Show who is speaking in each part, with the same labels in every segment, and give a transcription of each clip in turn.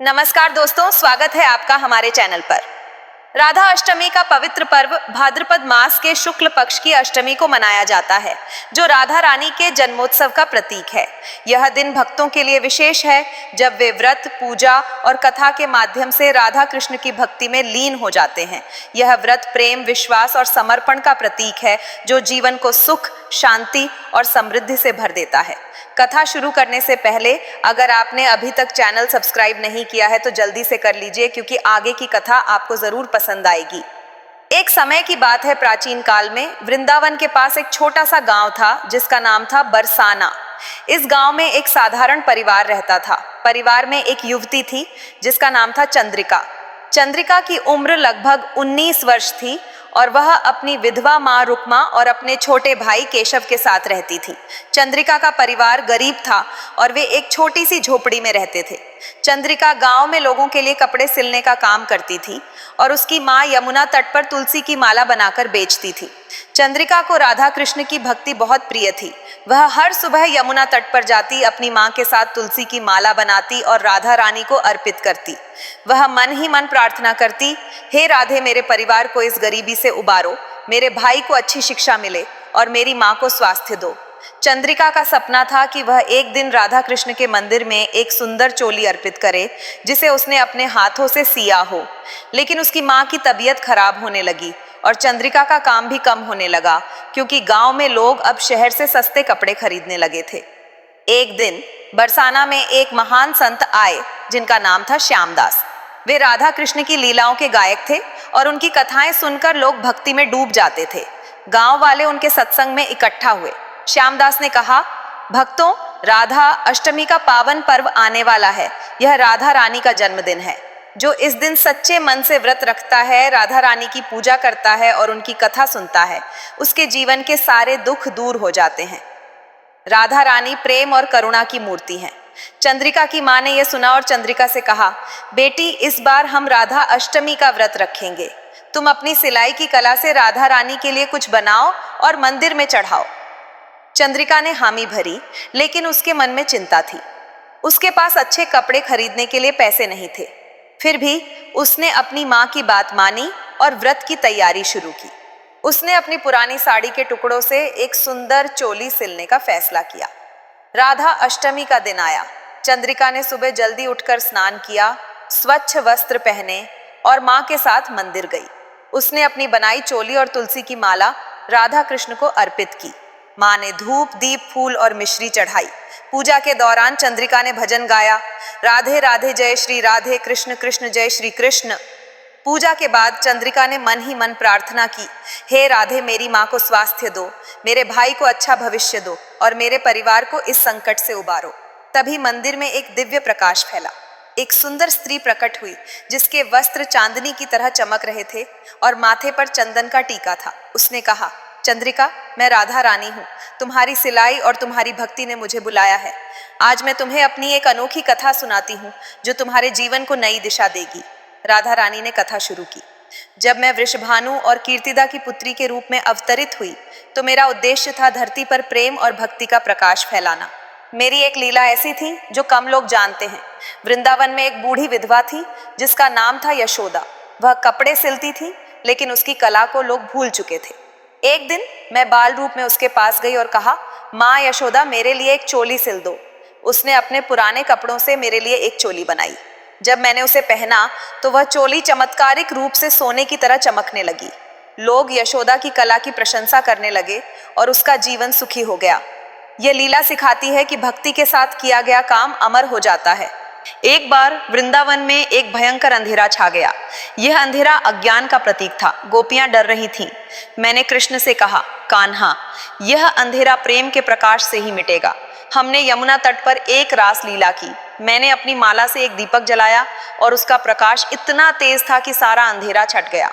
Speaker 1: नमस्कार दोस्तों, स्वागत है आपका हमारे चैनल पर। राधा अष्टमी का पवित्र पर्व भाद्रपद मास के शुक्ल पक्ष की अष्टमी को मनाया जाता है, जो राधा रानी के जन्मोत्सव का प्रतीक है। यह दिन भक्तों के लिए विशेष है, जब वे व्रत, पूजा और कथा के माध्यम से राधा कृष्ण की भक्ति में लीन हो जाते हैं। यह व्रत प्रेम, विश्वास और समर्पण का प्रतीक है, जो जीवन को सुख, शांति और समृद्धि से भर देता है। कथा शुरू करने से पहले अगर आपने अभी तक चैनल सब्सक्राइब नहीं किया है तो जल्दी से कर लीजिए, क्योंकि आगे की कथा आपको जरूर पसंद आएगी। एक समय की बात है, प्राचीन काल में वृंदावन के पास एक छोटा सा गांव था जिसका नाम था बरसाना। इस गांव में एक साधारण परिवार रहता था। परिवार में एक युवती थी जिसका नाम था चंद्रिका। चंद्रिका की उम्र लगभग 19 वर्ष थी और वह अपनी विधवा माँ रुक्मा और अपने छोटे भाई केशव के साथ रहती थी। चंद्रिका का परिवार गरीब था और वे एक छोटी सी झोपड़ी में रहते थे। चंद्रिका गांव में लोगों के लिए कपड़े सिलने का काम करती थी और उसकी माँ यमुना तट पर तुलसी की माला बनाकर बेचती थी। चंद्रिका को राधा कृष्ण की भक्ति बहुत प्रिय थी। वह हर सुबह यमुना तट पर जाती, अपनी माँ के साथ तुलसी की माला बनाती और राधा रानी को अर्पित करती। वह मन ही मन प्रार्थना करती, हे राधे, मेरे परिवार को इस गरीबी से उबारो, मेरे भाई को अच्छी शिक्षा मिले और मेरी माँ को स्वास्थ्य दो। चंद्रिका का सपना था कि वह एक दिन राधा कृष्ण के मंदिर में एक सुंदर चोली अर्पित करे, जिसे उसने अपने हाथों से सिया हो। लेकिन उसकी माँ की तबीयत खराब होने लगी और चंद्रिका का काम भी कम होने लगा, क्योंकि गांव में लोग अब शहर से सस्ते कपड़े खरीदने लगे थे। एक दिन बरसाना में एक महान संत आए जिनका नाम था श्यामदास। वे राधा कृष्ण की लीलाओं के गायक थे और उनकी कथाएं सुनकर लोग भक्ति में डूब जाते थे। गांव वाले उनके सत्संग में इकट्ठा हुए। श्यामदास ने कहा, भक्तों, राधा अष्टमी का पावन पर्व आने वाला है। यह राधा रानी का जन्मदिन है। जो इस दिन सच्चे मन से व्रत रखता है, राधा रानी की पूजा करता है और उनकी कथा सुनता है, उसके जीवन के सारे दुख दूर हो जाते हैं। राधा रानी प्रेम और करुणा की मूर्ति हैं। चंद्रिका की माँ ने यह सुना और चंद्रिका से कहा, बेटी, इस बार हम राधा अष्टमी का व्रत रखेंगे। तुम अपनी सिलाई की कला से राधा रानी के लिए कुछ बनाओ और मंदिर में चढ़ाओ। चंद्रिका ने हामी भरी, लेकिन उसके मन में चिंता थी। उसके पास अच्छे कपड़े खरीदने के लिए पैसे नहीं थे। फिर भी उसने अपनी माँ की बात मानी और व्रत की तैयारी शुरू की। उसने अपनी पुरानी साड़ी के टुकड़ों से एक सुंदर चोली सिलने का फैसला किया। राधा अष्टमी का दिन आया। चंद्रिका ने सुबह जल्दी उठकर स्नान किया, स्वच्छ वस्त्र पहने और माँ के साथ मंदिर गई। उसने अपनी बनाई चोली और तुलसी की माला राधा कृष्ण को अर्पित की। माँ ने धूप, दीप, फूल और मिश्री चढ़ाई। पूजा के दौरान चंद्रिका ने भजन गाया, राधे राधे जय श्री राधे, कृष्ण कृष्ण जय श्री कृष्ण। पूजा के बाद चंद्रिका ने मन ही मन प्रार्थना की, हे राधे, मेरी माँ को स्वास्थ्य दो, मेरे भाई को अच्छा भविष्य दो और मेरे परिवार को इस संकट से उबारो। तभी मंदिर में एक दिव्य प्रकाश फैला। एक सुंदर स्त्री प्रकट हुई, जिसके वस्त्र चांदनी की तरह चमक रहे थे और माथे पर चंदन का टीका था। उसने कहा, चंद्रिका, मैं राधा रानी हूँ। तुम्हारी सिलाई और तुम्हारी भक्ति ने मुझे बुलाया है। आज मैं तुम्हें अपनी एक अनोखी कथा सुनाती हूँ, जो तुम्हारे जीवन को नई दिशा देगी। राधा रानी ने कथा शुरू की। जब मैं वृषभानु और कीर्तिदा की पुत्री के रूप में अवतरित हुई, तो मेरा उद्देश्य था धरती पर प्रेम और भक्ति का प्रकाश फैलाना। मेरी एक लीला ऐसी थी जो कम लोग जानते हैं। वृंदावन में एक बूढ़ी विधवा थी जिसका नाम था यशोदा। वह कपड़े सिलती थी, लेकिन उसकी कला को लोग भूल चुके थे। एक दिन मैं बाल रूप में उसके पास गई और कहा, माँ यशोदा, मेरे लिए एक चोली सिल दो। उसने अपने पुराने कपड़ों से मेरे लिए एक चोली बनाई। जब मैंने उसे पहना तो वह चोली चमत्कारिक रूप से सोने की तरह चमकने लगी। लोग यशोदा की कला की प्रशंसा करने लगे और उसका जीवन सुखी हो गया। यह लीला सिखाती है कि भक्ति के साथ किया गया काम अमर हो जाता है। एक बार वृंदावन में एक भयंकर अंधेरा छा गया। यह अंधेरा अज्ञान का प्रतीक था। गोपियां डर रही थीं। मैंने कृष्ण से कहा, कान्हा, यह अंधेरा प्रेम के प्रकाश से ही मिटेगा। हमने यमुना तट पर एक रास लीला की। मैंने अपनी माला से एक दीपक जलाया और उसका प्रकाश इतना तेज था कि सारा अंधेरा छट गया।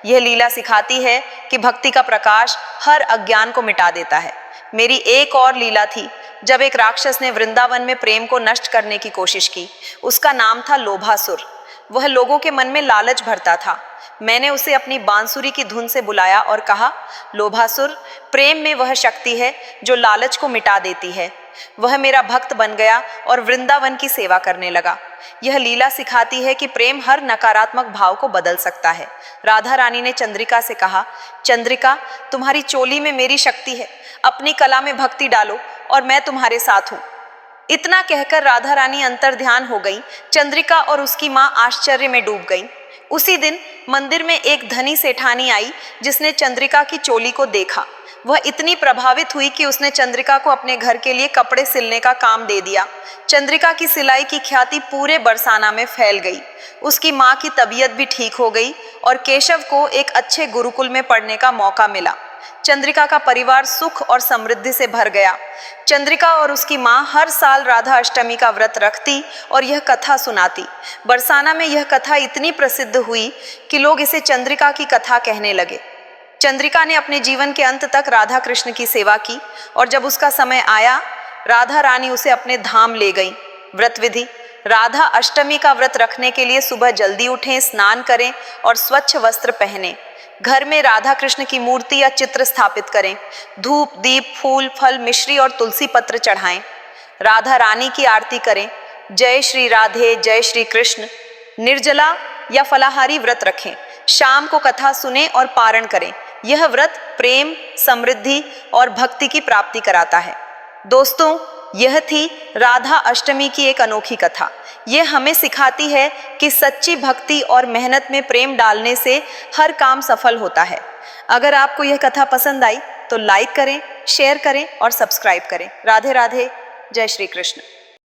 Speaker 1: यह लीला सिखाती है कि भक्ति का प्रकाश हर अज्ञान को मिटा देता है। मेरी एक और लीला थी, जब एक राक्षस ने वृंदावन में प्रेम को नष्ट करने की कोशिश की। उसका नाम था लोभासुर। वह लोगों के मन में लालच भरता था। मैंने उसे अपनी बांसुरी की धुन से बुलाया और कहा, लोभासुर, प्रेम में वह शक्ति है जो लालच को मिटा देती है। वह मेरा भक्त बन गया और वृंदावन की सेवा करने लगा। यह लीला सिखाती है कि प्रेम हर नकारात्मक भाव को बदल सकता है। राधा रानी ने चंद्रिका से कहा, चंद्रिका, तुम्हारी चोली में मेरी शक्ति है, अपनी कला में भक्ति डालो और मैं तुम्हारे साथ हूँ। इतना कहकर राधा रानी अंतर्ध्यान हो गई। चंद्रिका और उसकी माँ आश्चर्य में डूब गई। उसी दिन मंदिर में एक धनी सेठानी आई जिसने चंद्रिका की चोली को देखा। वह इतनी प्रभावित हुई कि उसने चंद्रिका को अपने घर के लिए कपड़े सिलने का काम दे दिया। चंद्रिका की सिलाई की ख्याति पूरे बरसाना में फैल गई। उसकी माँ की तबीयत भी ठीक हो गई और केशव को एक अच्छे गुरुकुल में पढ़ने का मौका मिला। चंद्रिका का परिवार सुख और समृद्धि से भर गया। चंद्रिका और उसकी माँ हर साल राधा अष्टमी का व्रत रखती और यह कथा सुनाती। बरसाना में यह कथा इतनी प्रसिद्ध हुई कि लोग इसे चंद्रिका की कथा कहने लगे। चंद्रिका ने अपने जीवन के अंत तक राधा कृष्ण की सेवा की और जब उसका समय आया, राधा रानी उसे अपने धाम ले गई। व्रत विधि: राधा अष्टमी का व्रत रखने के लिए सुबह जल्दी उठें, स्नान करें और स्वच्छ वस्त्र पहनें। घर में राधा कृष्ण की मूर्ति या चित्र स्थापित करें। धूप, दीप, फूल, फल, मिश्री और तुलसी पत्र चढ़ाएं। राधा रानी की आरती करें। जय श्री राधे, जय श्री कृष्ण। निर्जला या फलाहारी व्रत रखें। शाम को कथा सुने और पारण करें। यह व्रत प्रेम, समृद्धि और भक्ति की प्राप्ति कराता है। दोस्तों, यह थी राधा अष्टमी की एक अनोखी कथा। यह हमें सिखाती है कि सच्ची भक्ति और मेहनत में प्रेम डालने से हर काम सफल होता है। अगर आपको यह कथा पसंद आई तो लाइक करें, शेयर करें और सब्सक्राइब करें। राधे राधे, जय श्री कृष्ण।